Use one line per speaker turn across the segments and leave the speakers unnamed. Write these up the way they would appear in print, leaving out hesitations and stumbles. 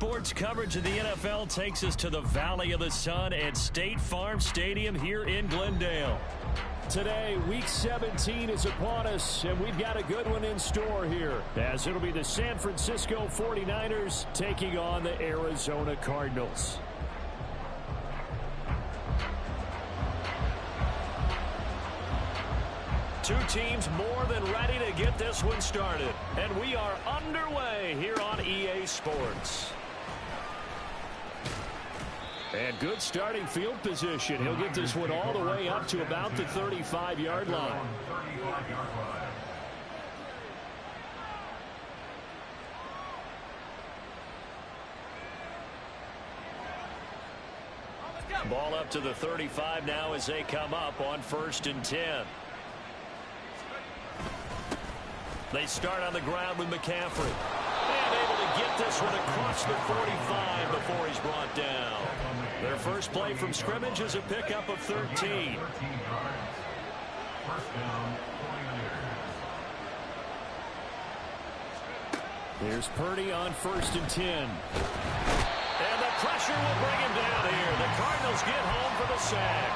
sports coverage of the NFL takes us to the Valley of the Sun at State Farm Stadium here in Glendale.
Today, Week 17 is upon us, and we've got a good one in store here, as it'll be the San Francisco 49ers taking on the Arizona Cardinals.
Two teams more than ready to get this one started, and we are underway here on EA Sports.
And good starting field position. He'll get this one all the way up to about the 35-yard line.
Ball up to the 35 now as they come up on 1st and 10. They start on the ground with McCaffrey. And able to get this one across the 45 before he's brought down. Their first play from scrimmage is a pickup of 13.
Here's Purdy on 1st and 10.
And the pressure will bring him down here. The Cardinals get home for the sack.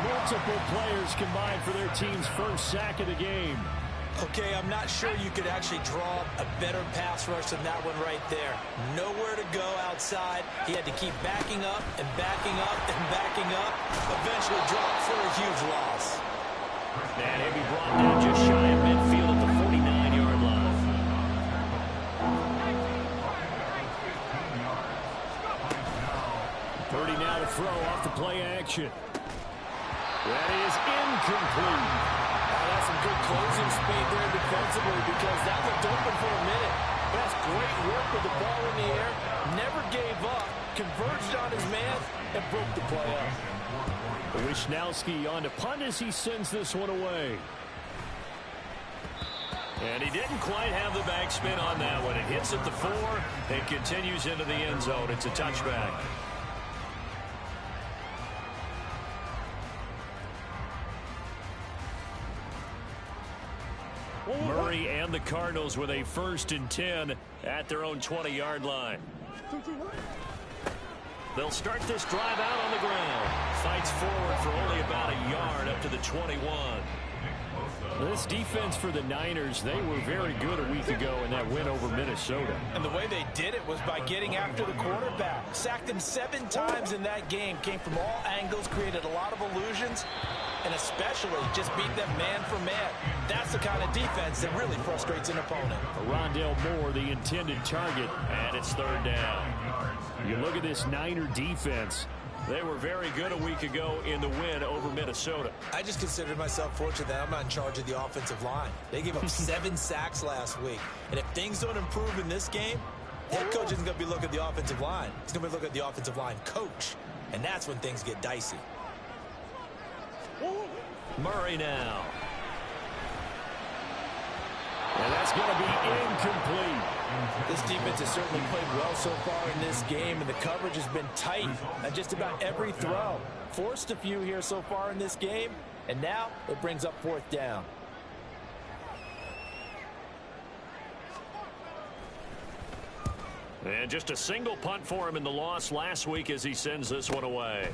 Multiple players combined for their team's first sack of the game.
Okay, I'm not sure you could actually draw a better pass rush than that one right there. Nowhere to go outside. He had to keep backing up and backing up and backing up. Eventually dropped for a huge loss.
And he'll be brought down just shy of midfield at the 49-yard line.
Purdy now to throw off the play action. That is incomplete.
That's some good closing speed there defensively because that looked open for a minute. That's great work with the ball in the air. Never gave up. Converged on his man and broke the play up.
Wishnowski on to punt as he sends this one away.
And he didn't quite have the backspin on that one. It hits at the 4 and continues into the end zone. It's a touchback. Murray and the Cardinals with a 1st and 10 at their own 20-yard line. They'll start this drive out on the ground. Fights forward for only about a yard up to the 21.
This defense for the Niners, they were very good a week ago in that win over Minnesota.
And the way they did it was by getting after the quarterback. Sacked him 7 times in that game. Came from all angles, created a lot of illusions, and especially just beat them man for man. That's the kind of defense that really frustrates an opponent.
Rondale Moore, the intended target.
And it's 3rd down.
You look at this Niner defense.
They were very good a week ago in the win over Minnesota.
I just consider myself fortunate that I'm not in charge of the offensive line. They gave up 7 sacks last week. And if things don't improve in this game, head coach isn't going to be looking at the offensive line. He's going to be looking at the offensive line coach. And that's when things get dicey.
Murray now.
And that's going to be incomplete.
This defense has certainly played well so far in this game, and the coverage has been tight on just about every throw. Forced a few here so far in this game, and now it brings up 4th down.
And just a single punt for him in the loss last week as he sends this one away.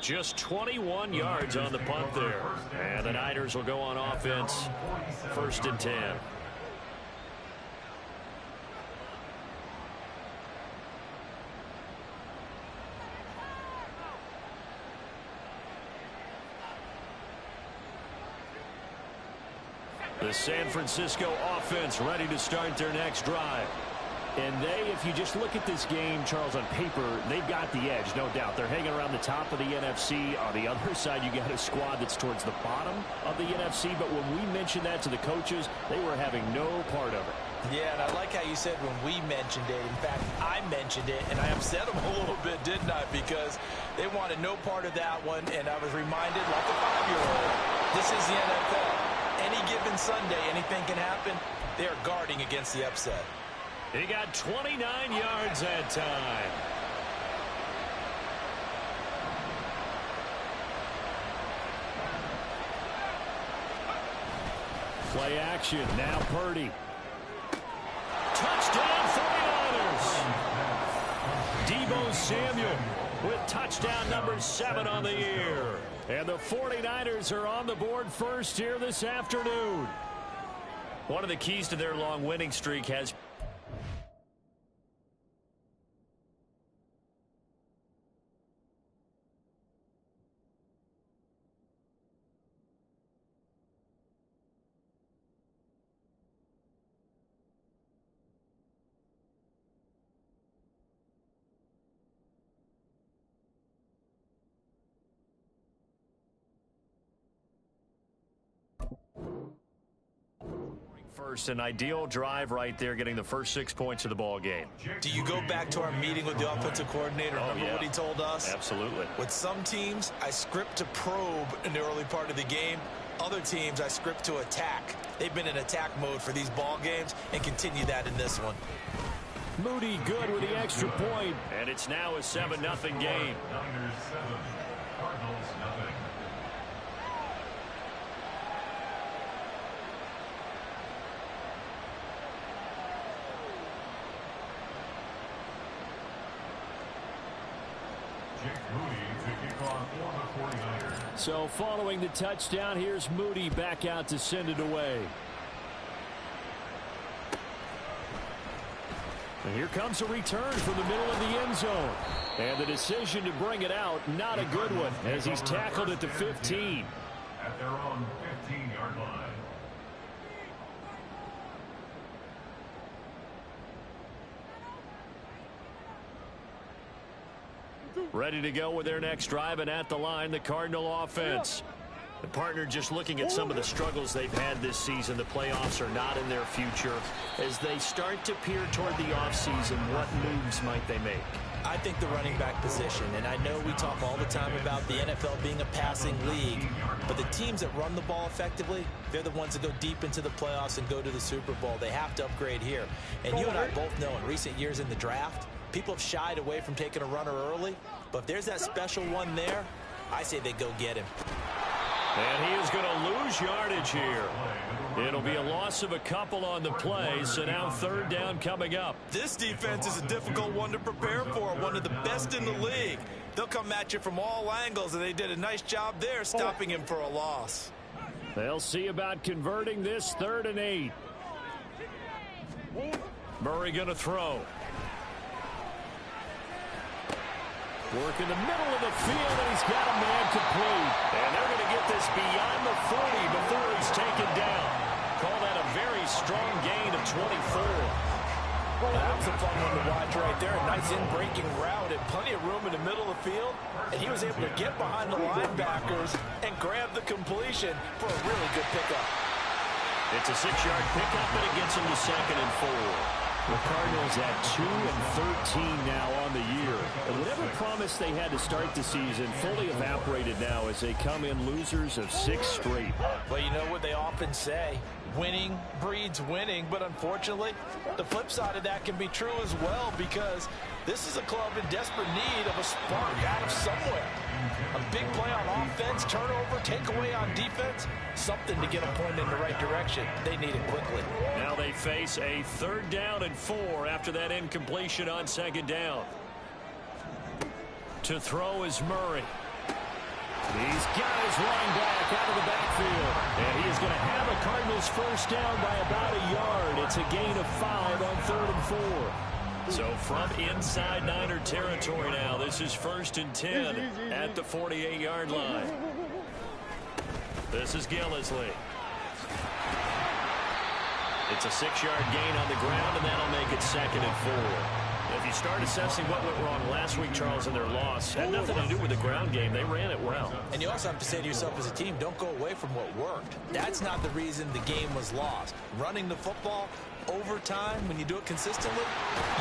Just 21 yards on the punt there. And the Niners will go on offense. 1st and 10. The San Francisco offense ready to start their next drive.
And they, if you just look at this game, Charles, on paper, they've got the edge, no doubt. They're hanging around the top of the NFC. On the other side, you got a squad that's towards the bottom of the NFC. But when we mentioned that to the coaches, they were having no part of it.
Yeah, and I like how you said when we mentioned it. In fact, I mentioned it, and I upset them a little bit, didn't I? Because they wanted no part of that one, and I was reminded like a 5-year-old. This is the NFL. Any given Sunday, anything can happen. They are guarding against the upset.
He got 29 yards that time.
Play action. Now Purdy.
Touchdown 49ers. Deebo Samuel with touchdown number 7 on the year. And the 49ers are on the board first here this afternoon. One of the keys to their long winning streak has first, an ideal drive right there, getting the first 6 points of the ball game.
Do you go back to our meeting with the offensive coordinator? Remember what he told us?
Absolutely.
With some teams, I script to probe in the early part of the game. Other teams, I script to attack. They've been in attack mode for these ball games and continue that in this one.
Moody good with the extra point. And it's now a 7-0 game.
Niners 7, Cardinals nothing.
So following the touchdown, here's Moody back out to send it away. And here comes a return from the middle of the end zone. And the decision to bring it out, not a good one, as he's tackled at the 15.
At their own 15-yard line.
Ready to go with their next drive, and at the line, the Cardinal offense. The partner just looking at some of the struggles they've had this season. The playoffs are not in their future. As they start to peer toward the offseason, what moves might they make?
I think the running back position, and I know we talk all the time about the NFL being a passing league, but the teams that run the ball effectively, they're the ones that go deep into the playoffs and go to the Super Bowl. They have to upgrade here. And you and I both know in recent years in the draft, people have shied away from taking a runner early, but if there's that special one there, I say they go get him.
And he is going to lose yardage here. It'll be a loss of a couple on the play, so now third down coming up.
This defense is a difficult one to prepare for, one of the best in the league. They'll come at you from all angles, and they did a nice job there stopping him for a loss.
They'll see about converting this 3rd and 8. Murray going to throw. Work in the middle of the field, and he's got a man complete. And they're going to get this beyond the 40 before he's taken down. Call that a very strong gain of 24.
That was a fun one to watch right there. A nice in-breaking route and plenty of room in the middle of the field. And he was able to get behind the linebackers and grab the completion for a really good pickup.
It's a 6-yard pickup, and it gets him to 2nd and 4. The Cardinals at 2 and 13 now on the year. And whatever promise they had to start the season fully evaporated now as they come in losers of 6 straight.
Well, you know what they often say, winning breeds winning, but unfortunately, the flip side of that can be true as well, because this is a club in desperate need of a spark out of somewhere. A big play on offense, turnover, takeaway on defense, something to get them pointed in the right direction. They need it quickly.
Now they face a 3rd down and 4 after that incompletion on 2nd down. To throw is Murray. He's got his line back out of the backfield. And he is going to have a Cardinals first down by about a yard. It's a gain of 5 on 3rd and 4. So from inside Niner territory now, this is 1st and 10 at the 48-yard line. This is Gillislee. It's a 6-yard gain on the ground, and that'll make it 2nd and 4. If you start assessing what went wrong last week, Charles, in their loss, had nothing to do with the ground game. They ran it well.
And you also have to say to yourself as a team, don't go away from what worked. That's not the reason the game was lost. Running the football, overtime, when you do it consistently,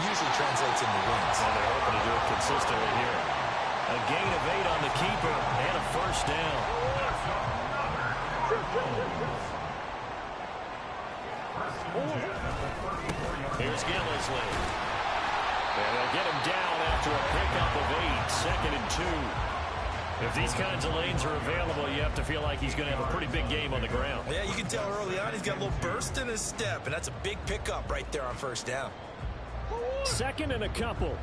usually translates into wins.
And they're hoping to do it consistently here. A gain of 8 on the keeper and a first down. Here's Gillislee. And they'll get him down after a pickup of 8, 2nd and 2. If these kinds of lanes are available, you have to feel like he's going to have a pretty big game on the ground.
Yeah, you can tell early on he's got a little burst in his step, and that's a big pickup right there on 1st down.
2nd and a couple.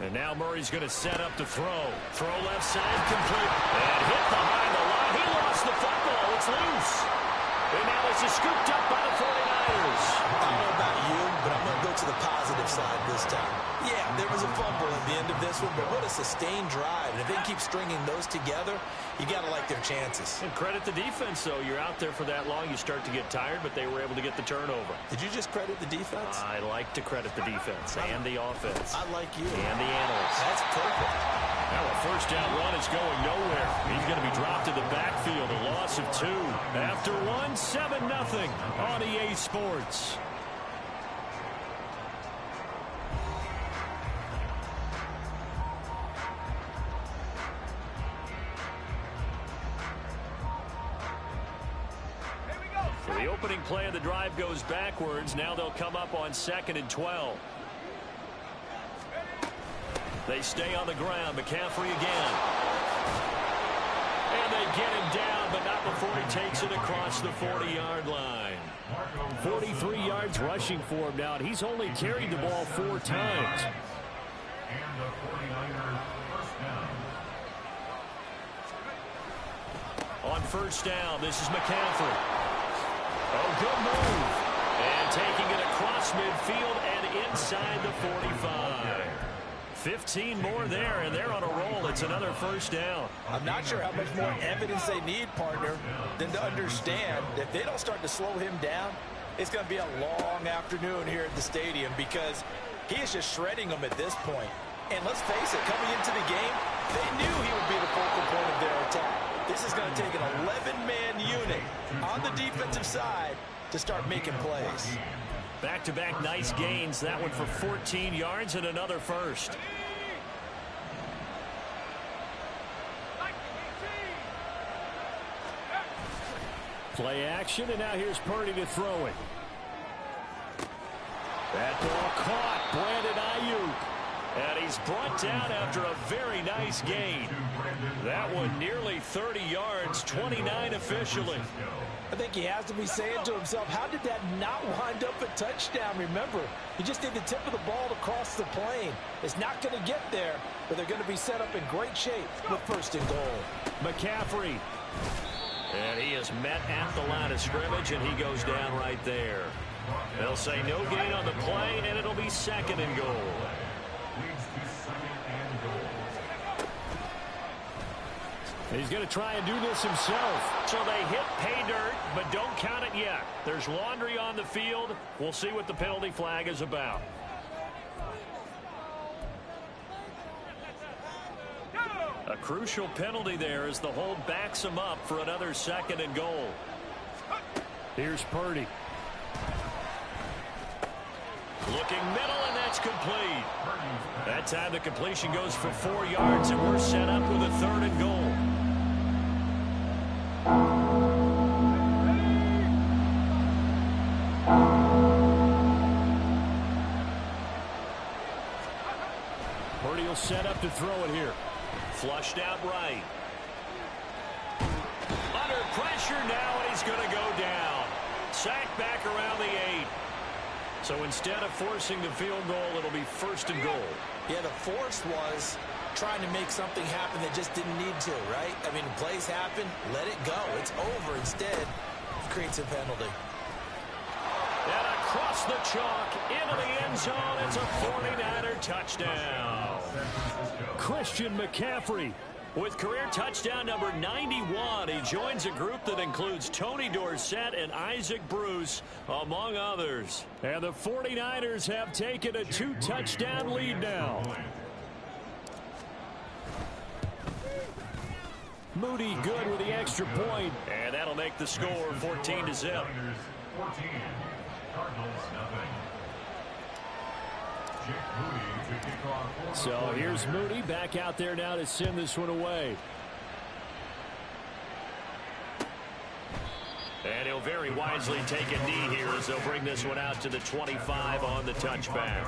And now Murray's going to set up to throw. Throw left side, complete. And hit behind the line. He lost the football. It's loose. And now this is scooped up by the 49ers.
I don't know about you, but I'm going to go to the positive side this time. Yeah, there was a fumble at the end of this one, but what a sustained drive. And if they keep stringing those together, you got to like their chances.
And credit the defense, though. You're out there for that long, you start to get tired, but they were able to get the turnover.
Did you just credit the defense?
I like to credit the defense and the offense.
I like you.
And the analysts.
That's perfect.
Now a first down run is going nowhere. He's going to be dropped in the backfield, a loss of 2. After 1, 7-0 on EA Sports. So the opening play of the drive goes backwards. Now they'll come up on 2nd and 12. They stay on the ground. McCaffrey again. And they get him down, but not before he takes it across the 40-yard line.
43 yards rushing for him now, and he's only carried the ball 4 times.
And the 49ers first down.
On first down, this is McCaffrey. Oh, good move. And taking it across midfield and inside the 45. 15 more there, and they're on a roll. It's another first down.
I'm not sure how much more evidence they need, partner, than to understand if they don't start to slow him down, it's going to be a long afternoon here at the stadium because he is just shredding them at this point. And let's face it, coming into the game, they knew he would be the focal point of their attack. This is going to take an 11-man unit on the defensive side to start making plays.
Back-to-back nice gains. That one for 14 yards and another first.
Play action, and now here's Purdy to throw it. That ball caught. Brandon Ayuk.
And he's brought down after a very nice gain. That one nearly 30 yards, 29 officially.
I think he has to be saying to himself, how did that not wind up a touchdown? Remember, you just need the tip of the ball to cross the plane. It's not going to get there, but they're going to be set up in great shape with 1st and goal.
McCaffrey.
And he is met at the line of scrimmage, and he goes down right there. They'll say no gain on the play, and it'll be 2nd and goal.
He's going to try and do this himself.
So they hit pay dirt, but don't count it yet. There's laundry on the field. We'll see what the penalty flag is about. A crucial penalty there as the hold backs him up for another 2nd and goal.
Here's Purdy.
Looking middle, and that's complete. That time the completion goes for 4 yards, and we're set up with a 3rd and goal.
Purdy will set up to throw it here.
Flushed out right. Under pressure now, and he's going to go down. Sacked back around the 8. So instead of forcing the field goal, it'll be 1st and goal.
Yeah, the force was trying to make something happen that just didn't need to, right? I mean, plays happen, let it go. It's over. Instead, it creates a penalty.
And across the chalk, into the end zone, it's a 49er touchdown.
Christian McCaffrey.
With career touchdown number 91, he joins a group that includes Tony Dorsett and Isaac Bruce, among others.
And the 49ers have taken a 2-touchdown lead now. Moody good with the extra point.
And that'll make the score 14-0.
So here's Moody back out there now to send this one away.
And he'll very wisely take a knee here as they'll bring this one out to the 25 on the touchback.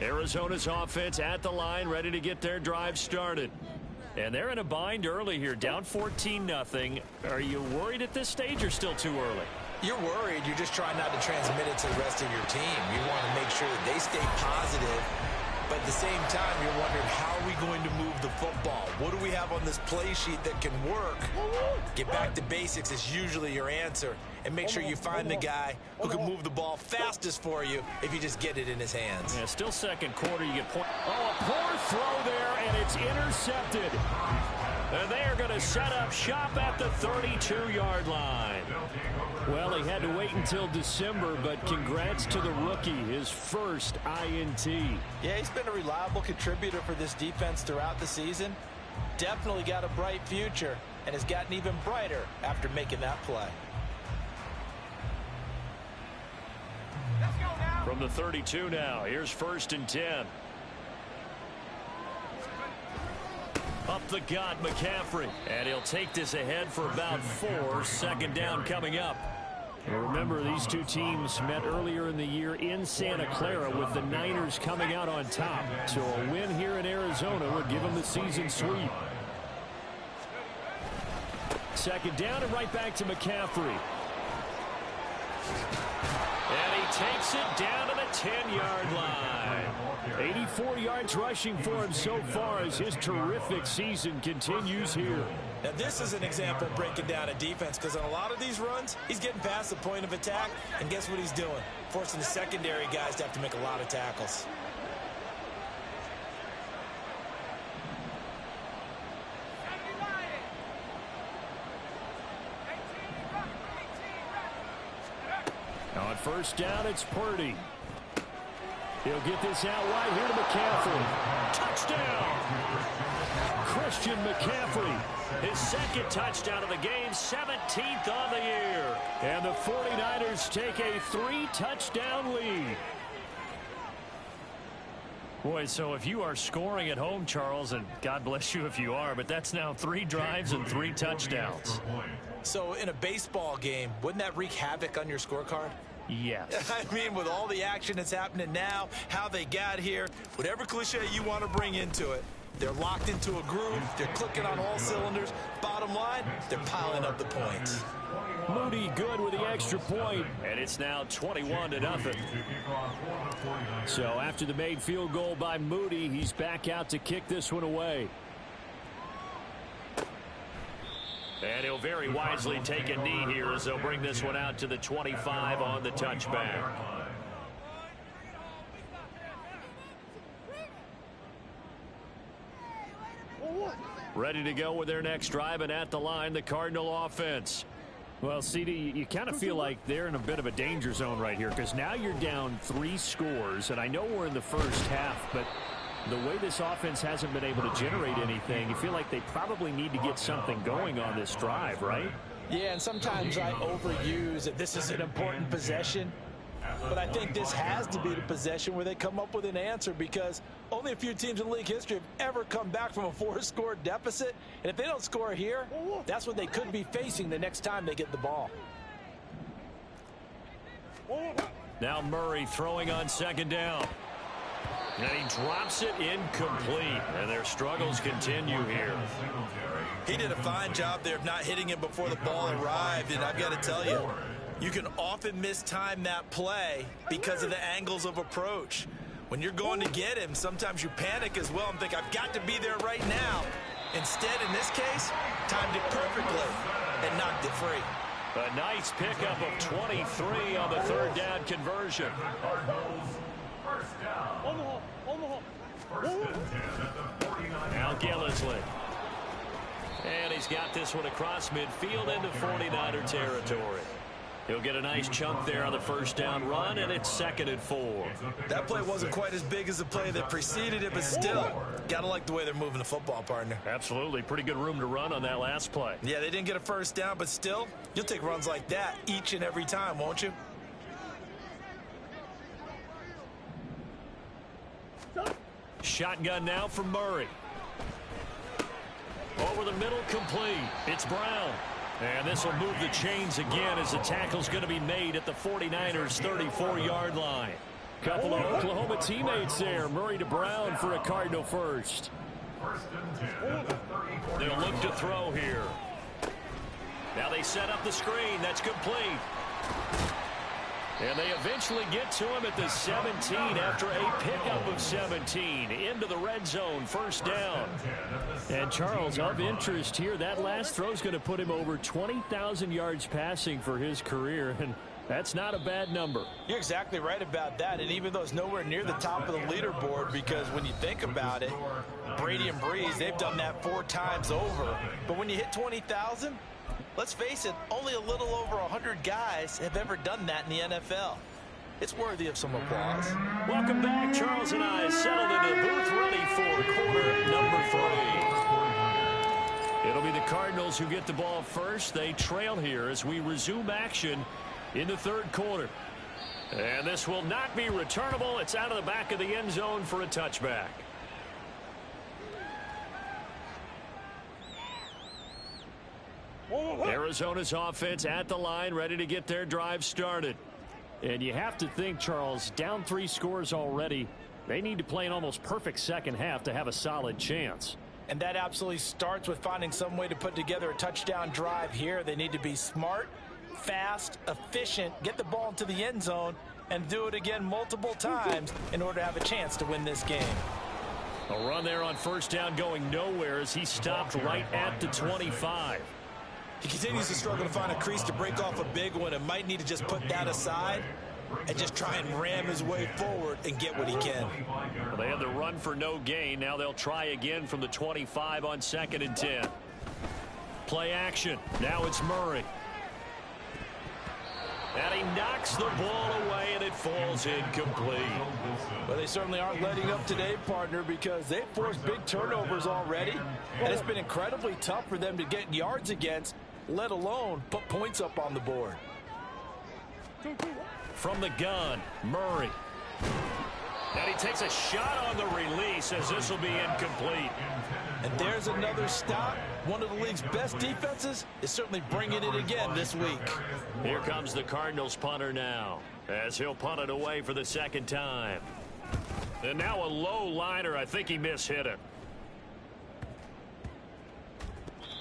Arizona's offense at the line, ready to get their drive started. And they're in a bind early here, down 14-0. Are you worried at this stage or still too early?
You're worried. You're just trying not to transmit it to the rest of your team. You want to make sure that they stay positive. But at the same time, you're wondering, how are we going to move the football? What do we have on this play sheet that can work? Get back to basics is usually your answer. And make sure you find the guy who can move the ball fastest for you if you just get it in his hands.
Yeah, still second quarter. You get point. Oh, a poor throw there, and it's intercepted. And they are going to set up shop at the 32-yard line. Well, he had to wait until December, but congrats to the rookie, his first INT.
Yeah, he's been a reliable contributor for this defense throughout the season. Definitely got a bright future and has gotten even brighter after making that play.
From the 32 now, here's 1st and 10. Up the gut, McCaffrey. And he'll take this ahead for about 4. 2nd down coming up.
And remember, these two teams met earlier in the year in Santa Clara with the Niners coming out on top. So a win here in Arizona would give them the season sweep. 2nd down and right back to McCaffrey.
And he takes it down to the 10-yard line.
84 yards rushing for him so far as his terrific season continues here.
Now, this is an example of breaking down a defense, because on a lot of these runs, he's getting past the point of attack, and guess what he's doing? Forcing the secondary guys to have to make a lot of tackles.
On 1st down, it's Purdy. He'll get this out wide here to McCaffrey. Touchdown! Christian McCaffrey.
His 2nd touchdown of the game, 17th on the year.
And the 49ers take a 3-touchdown lead.
Boy, so if you are scoring at home, Charles, and God bless you if you are, but that's now 3 drives and 3 touchdowns.
So in a baseball game, wouldn't that wreak havoc on your scorecard?
Yes.
I mean, with all the action that's happening now, how they got here, whatever cliche you want to bring into it, they're locked into a groove, they're clicking on all cylinders. Bottom line, they're piling up the points.
Moody good with the extra point.
And it's now 21-0.
So after the made field goal by Moody, he's back out to kick this one away.
And he'll very wisely take a knee here as they'll bring this one out to the 25 on the touchback. Ready to go with their next drive, and at the line, the Cardinal offense.
Well, CD, you kind of feel like they're in a bit of a danger zone right here, because now you're down 3 scores, and I know we're in the first half, but the way this offense hasn't been able to generate anything, you feel like they probably need to get something going on this drive, right?
Yeah, and sometimes I overuse that this is an important possession. But I think this has to be the possession where they come up with an answer, because only a few teams in league history have ever come back from a 4-score deficit. And if they don't score here, that's what they could be facing the next time they get the ball.
Now Murray throwing on 2nd down. And he drops it incomplete. And their struggles continue here.
He did a fine job there of not hitting him before the ball arrived. And I've got to tell you, you can often mistime that play because of the angles of approach. When you're going to get him, sometimes you panic as well and think, I've got to be there right now. Instead, in this case, timed it perfectly and knocked it free.
A nice pickup of 23 on the 3rd down conversion. Now Gillislee. And he's got this one across midfield into 49er territory. He'll get a nice chunk there on the 1st down run, and it's 2nd and 4.
That play wasn't quite as big as the play that preceded it, but still, got to like the way they're moving the football, partner.
Absolutely. Pretty good room to run on that last play.
Yeah, they didn't get a 1st down, but still, you'll take runs like that each and every time, won't you?
Shotgun now from Murray. Over the middle, complete. It's Brown. And this will move the chains again as the tackle's going to be made at the 49ers' 34-yard line.
Couple of Oklahoma teammates there. Murray to Brown for a Cardinal first.
They'll look to throw here. Now they set up the screen. That's complete.
And they eventually get to him at the 17 after a pickup of 17 into the red zone, first down. And Charles, of interest here, that last throw is going to put him over 20,000 yards passing for his career, and that's not a bad number.
You're exactly right about that, and even though it's nowhere near the top of the leaderboard, because when you think about it, Brady and Breeze, they've done that 4 times over. But when you hit 20,000, let's face it, only a little over 100 guys have ever done that in the NFL. It's worthy of some applause.
Welcome back. Charles and I settled into the booth, ready for quarter number 3. It'll be the Cardinals who get the ball first. They trail here as we resume action in the third quarter. And this will not be returnable. It's out of the back of the end zone for a touchback. Arizona's offense at the line, ready to get their drive started. And you have to think, Charles, down 3 scores already. They need to play an almost perfect second half to have a solid chance.
And that absolutely starts with finding some way to put together a touchdown drive here. They need to be smart, fast, efficient, get the ball into the end zone, and do it again multiple times in order to have a chance to win this game.
A run there on first down going nowhere as he stopped right at the 25.
He continues to struggle to find a crease to break off a big one and might need to just put that aside and just try and ram his way forward and get what he can.
Well, they had the run for no gain. Now they'll try again from the 25 on 2nd and 10. Play action. Now it's Murray. And he knocks the ball away, and it falls incomplete.
Well, they certainly aren't letting up today, partner, because they've forced big turnovers already, and it's been incredibly tough for them to get yards against, let alone put points up on the board.
From the gun, Murray. And he takes a shot on the release as this will be incomplete.
And there's another stop. One of the league's best defenses is certainly bringing it again this week.
Here comes the Cardinals punter now as he'll punt it away for the 2nd time. And now a low liner. I think he mishit it.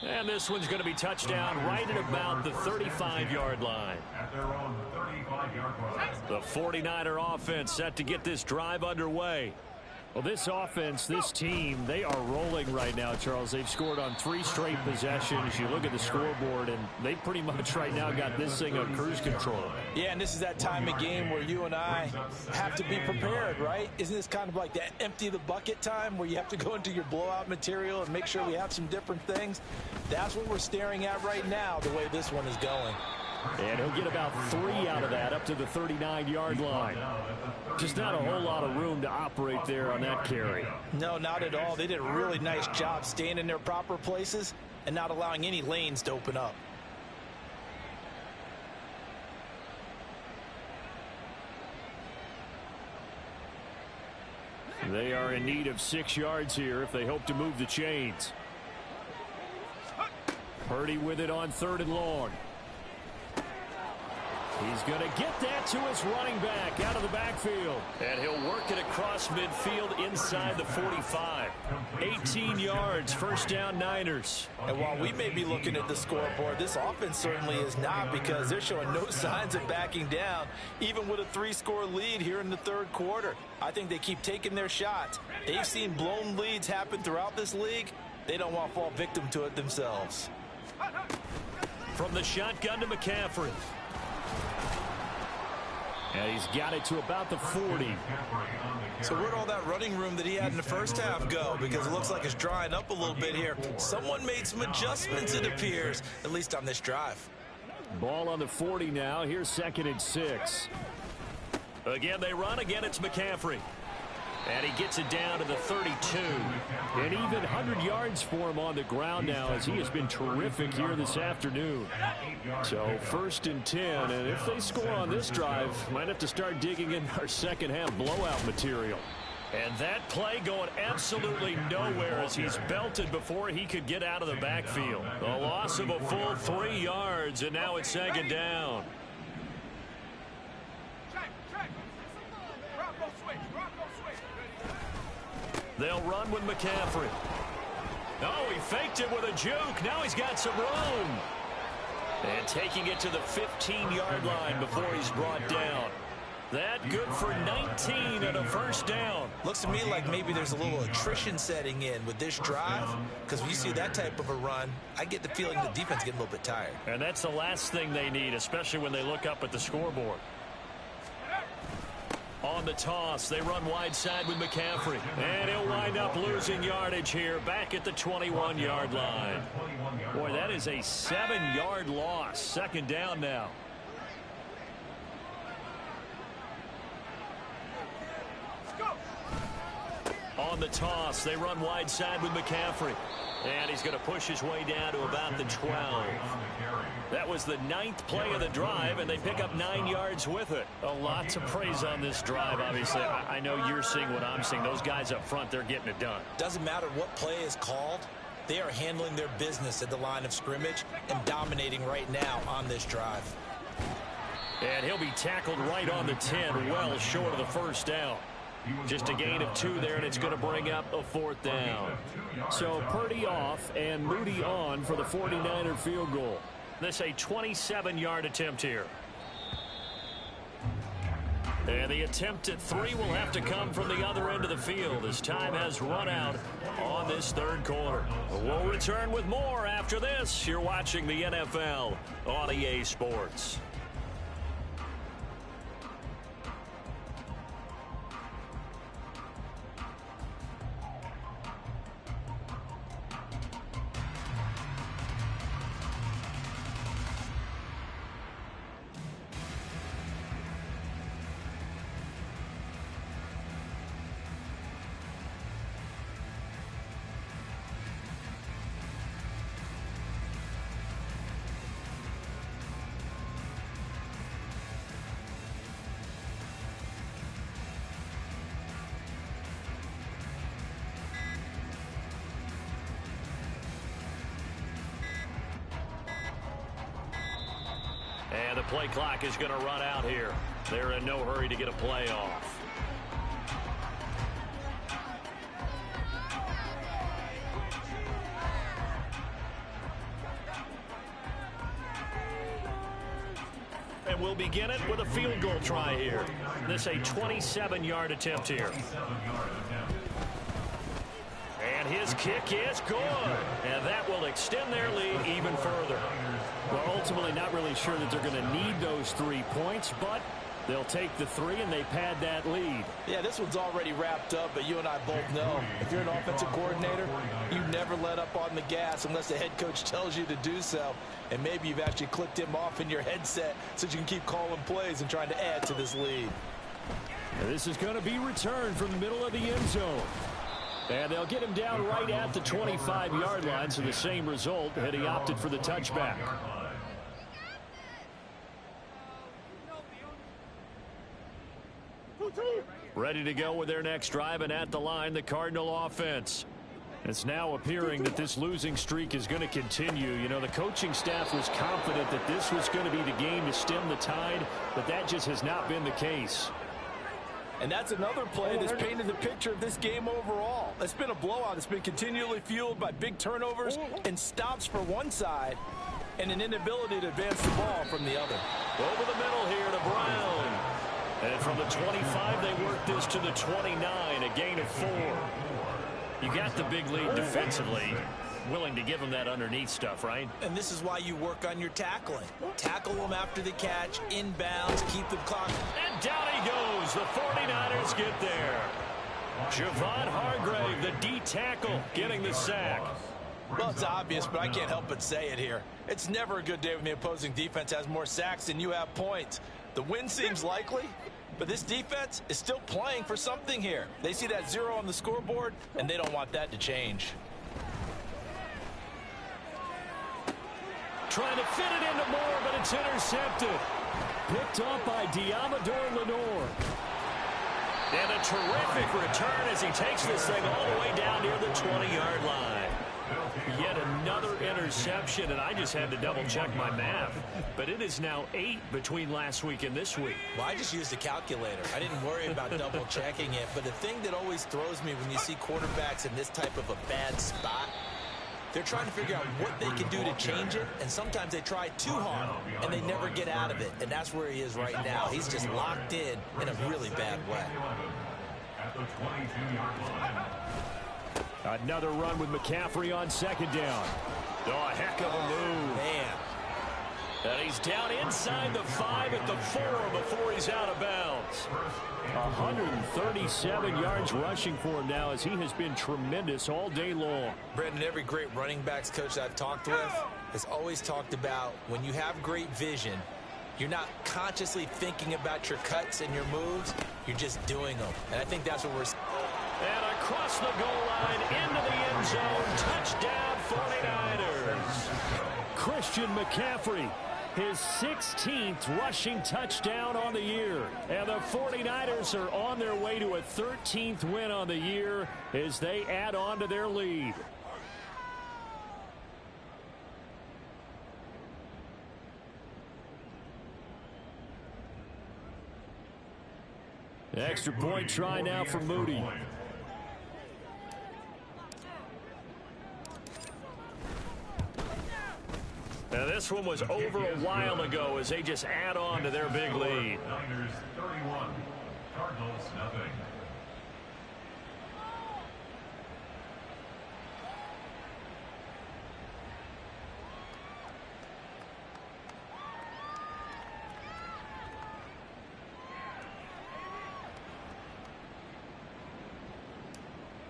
And this one's going to be touchdown right at about the 35-yard line.
At their own 35-yard line.
The 49er offense set to get this drive underway. Well, this offense, this team, they are rolling right now, Charles. They've scored on 3 straight possessions. You look at the scoreboard, and they pretty much right now got this thing on cruise control.
Yeah, and this is that time of game where you and I have to be prepared, right? Isn't this kind of like that empty the bucket time where you have to go into your blowout material and make sure we have some different things? That's what we're staring at right now, the way this one is going.
And he'll get about 3 out of that up to the 39-yard line. Just not a whole lot of room to operate there on that carry.
No, not at all. They did a really nice job staying in their proper places and not allowing any lanes to open up.
They are in need of 6 yards here if they hope to move the chains. Purdy with it on 3rd and long. He's going to get that to his running back out of the backfield. And he'll work it across midfield inside the 45. 18 yards, first down Niners.
And while we may be looking at the scoreboard, this offense certainly is not, because they're showing no signs of backing down, even with a 3-score lead here in the third quarter. I think they keep taking their shots. They've seen blown leads happen throughout this league. They don't want to fall victim to it themselves.
From the shotgun to McCaffrey. And he's got it to about the 40.
So where'd all that running room that he had in the first half go? Because it looks like it's drying up a little bit here. Someone made some adjustments, it appears, at least on this drive.
Ball on the 40 now. Here's 2nd and 6. Again, they run. Again, it's McCaffrey. And he gets it down to the 32. And even 100 yards for him on the ground now, as he has been terrific here this afternoon. So 1st and 10. And if they score on this drive, might have to start digging in our second half blowout material. And that play going absolutely nowhere as he's belted before he could get out of the backfield. A loss of a full 3 yards, and now it's 2nd down. They'll run with McCaffrey. Oh, he faked it with a juke. Now he's got some room.
And taking it to the 15-yard line before he's brought down. That good for 19 and a first down.
Looks to me like maybe there's a little attrition setting in with this drive, because when you see that type of a run, I get the feeling the defense getting a little bit tired.
And that's the last thing they need, especially when they look up at the scoreboard. On the toss, they run wide side with McCaffrey. And he'll wind up losing yardage here back at the 21-yard line. Boy, that is a 7-yard loss. Second down now. On the toss, they run wide side with McCaffrey. And he's going to push his way down to about the 12. That was the 9th play of the drive, and they pick up 9 yards with it. A lot to praise on this drive, obviously. I know you're seeing what I'm seeing. Those guys up front, they're getting it done.
Doesn't matter what play is called. They are handling their business at the line of scrimmage and dominating right now on this drive.
And he'll be tackled right on the 10, well short of the first down. Just a gain of 2 there, and it's going to bring up a 4th down.
So Purdy off and Moody on for the 49er field goal.
This a 27-yard attempt here. And the attempt at 3 will have to come from the other end of the field as time has run out on this third quarter. We'll return with more after this. You're watching the NFL on EA Sports. And the play clock is going to run out here. They're in no hurry to get a play off. And we'll begin it with a field goal try here. This a 27-yard attempt here. And his kick is good. And that will extend their lead even further.
Well, ultimately not really sure that they're going to need those 3 points, but they'll take the 3 and they pad that lead.
Yeah, this one's already wrapped up, but you and I both know if you're an offensive coordinator, you never let up on the gas unless the head coach tells you to do so. And maybe you've actually clicked him off in your headset so you can keep calling plays and trying to add to this lead.
And this is going to be returned from the middle of the end zone. And they'll get him down right at the 25-yard line, so the same result had he opted for the touchback.
Ready to go with their next drive, and at the line, the Cardinal offense.
It's now appearing that this losing streak is going to continue. You know, the coaching staff was confident that this was going to be the game to stem the tide, but that just has not been the case.
And that's another play that's painted the picture of this game overall. It's been a blowout. It's been continually fueled by big turnovers and stops for one side and an inability to advance the ball from the other.
Over the middle here to Brown. And from the 25, they work this to the 29, a gain of 4. You got the big lead defensively. Willing to give them that underneath stuff, right?
And this is why you work on your tackling. Tackle them after the catch, inbounds, keep them clock.
And down he goes. The 49ers get there. Javon Hargrave, the D tackle, getting the sack.
Well, it's obvious, but I can't help but say it here. It's never a good day when the opposing defense has more sacks than you have points. The win seems likely, but this defense is still playing for something here. They see that 0 on the scoreboard, and they don't want that to change.
Trying to fit it into Moore, but it's intercepted.
Picked up by Diamador Lenore.
And a terrific return as he takes this thing all the way down near the 20-yard line. Yet another interception, and I just had to double-check my math. But it is now 8 between last week and this week.
Well, I just used a calculator. I didn't worry about double-checking it. But the thing that always throws me when you see quarterbacks in this type of a bad spot, They're trying to figure out what they can do to change it, and sometimes they try too hard, and they never get out of it, and that's where he is right now. He's just locked in a really bad way.
At the 22-yard line.
Another run with McCaffrey on second down. Oh, a heck of a move.
Man.
And he's down inside the 5 at the 4 before he's out of bounds.
137 yards rushing for him now as he has been tremendous all day long.
Brendan, every great running backs coach I've talked with has always talked about when you have great vision, you're not consciously thinking about your cuts and your moves, you're just doing them. And I think that's what we're seeing.
And across the goal line into the end zone. Touchdown 49ers.
Christian McCaffrey, his 16th rushing touchdown on the year. And the 49ers are on their way to a 13th win on the year as they add on to their lead. Extra point try now for Moody.
Now this one was over a while ago as they just add on to their big lead.
Niners 31, Cardinals nothing.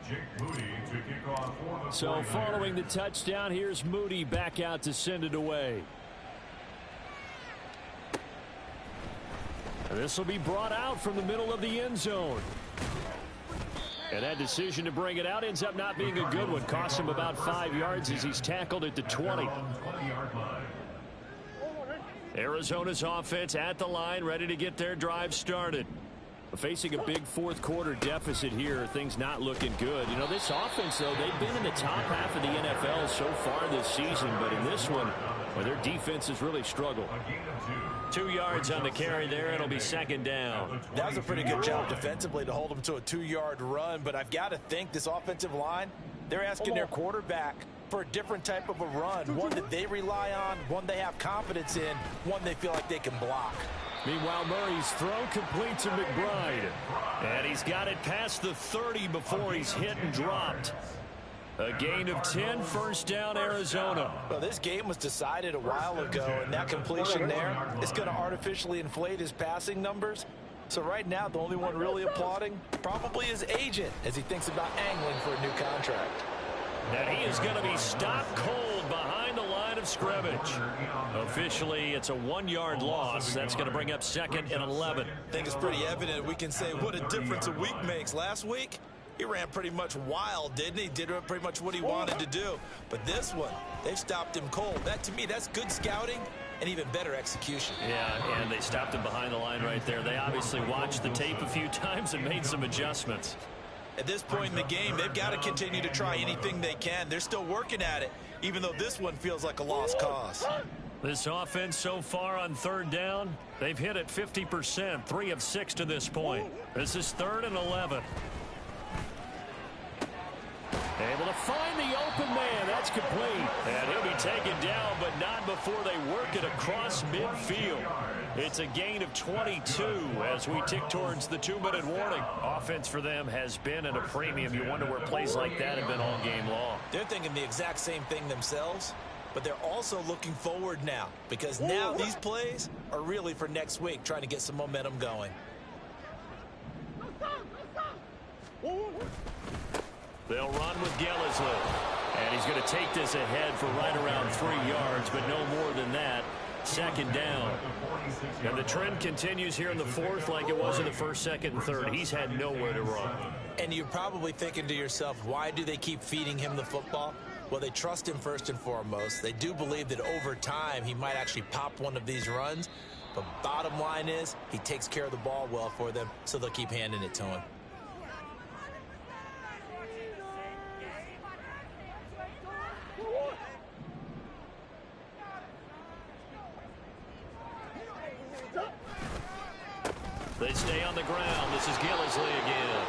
Jake Moody to kick off for the
So
49ers.
following the touchdown, here's Moody back out to send it away. And this will be brought out from the middle of the end zone. And that decision to bring it out ends up not being a good one. Cost him about 5 yards as he's tackled at the 20.
20-yard line.
Arizona's offense at the line, ready to get their drive started.
Facing a big fourth quarter deficit here, things not looking good. You know, this offense, though, they've been in the top half of the NFL so far this season, but in this one, well, their defense has really struggled.
A gain of 2.
2 yards on the carry there. It'll be second down.
That was a pretty good job defensively to hold them to a 2-yard run, but I've got to think this offensive line, they're asking their quarterback for a different type of a run, one that they rely on, one they have confidence in, one they feel like they can block.
Meanwhile, Murray's throw complete to McBride.
And he's got it past the 30 before he's hit and dropped. A gain of 10, first down, Arizona.
Well, this game was decided a while ago, and that completion there is going to artificially inflate his passing numbers. So right now, the only one really applauding probably his agent as he thinks about angling for a new contract.
And he is going to be stopped cold behind the line of scrimmage. Officially, it's a 1-yard loss. That's going to bring up second and 11.
I think it's pretty evident we can say what a difference a week makes. Last week, he ran pretty much wild, didn't he? Did pretty much what he wanted to do. But this one, they've stopped him cold. That, to me, that's good scouting and even better execution.
Yeah, and they stopped him behind the line right there. They obviously watched the tape a few times and made some adjustments.
At this point in the game, they've got to continue to try anything they can. They're still working at it, even though this one feels like a lost cause.
This offense so far on third down, they've hit it 50%, 3 of 6 to this point. This is 3rd and 11.
Able to find the open man. That's complete.
And he'll be taken down, but not before they work it across midfield. It's a gain of 22 as we tick towards the 2-minute warning.
Offense for them has been at a premium. You wonder where plays like that have been all game long.
They're thinking the exact same thing themselves, but they're also looking forward now because now these plays are really for next week, trying to get some momentum going.
They'll run with Gillislee. And he's going to take this ahead for right around 3 yards, but no more than that. Second down. And the trend continues here in the fourth like it was in the first, second, and third. He's had nowhere to run.
And you're probably thinking to yourself, why do they keep feeding him the football? Well, they trust him first and foremost. They do believe that over time he might actually pop one of these runs. But bottom line is he takes care of the ball well for them, so they'll keep handing it to him.
They stay on the ground. This is Gillislee again.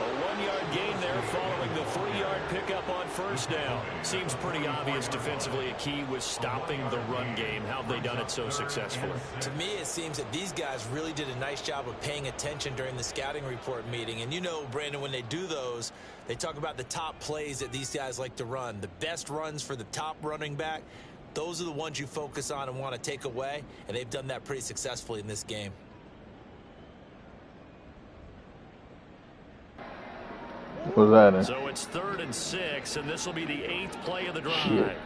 1-yard gain there following the 3-yard pickup on first down. Seems pretty obvious defensively a key was stopping the run game. How have they done it so successfully?
To me, it seems that these guys really did a nice job of paying attention during the scouting report meeting. And you know, Brandon, when they do those, they talk about the top plays that these guys like to run. The best runs for the top running back, those are the ones you focus on and want to take away. And they've done that pretty successfully in this game.
What's that?
So it's 3rd and 6, and this will be the 8th play of the drive.
Shit.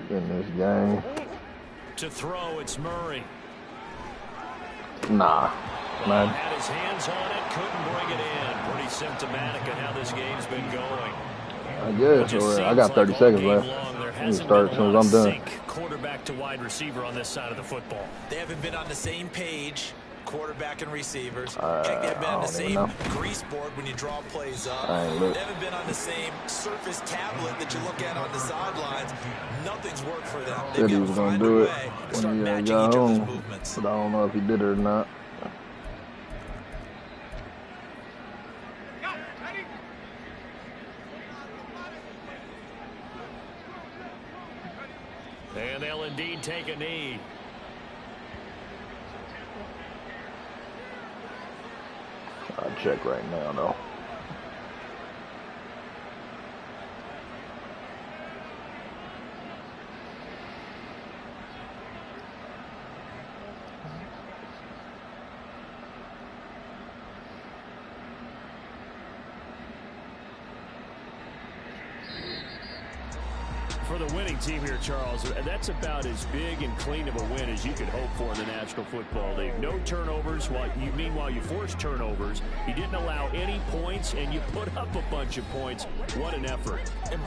In this game.
To throw, it's Murray.
Nah. Man.
Had his hands on it, couldn't bring it in. Pretty symptomatic of how this game's been going.
I guess. Or I got 30 seconds left. Let me start as soon as I'm done.
Quarterback to wide receiver on this side of the football.
They haven't been on the same page, quarterback and receivers. Heck, they haven't been on the same grease board when you draw plays up. They haven't been on the same surface tablet that you look at on the sidelines. Nothing's worked for them.
Said he was going to do it when he got home, but I don't know if he did it or not.
And they'll indeed take a knee.
I'll check right now, though.
For the winning team here, Charles, that's about as big and clean of a win as you could hope for in the National Football League. No turnovers. Meanwhile, you forced turnovers. You didn't allow any points, and you put up a bunch of points. What an effort.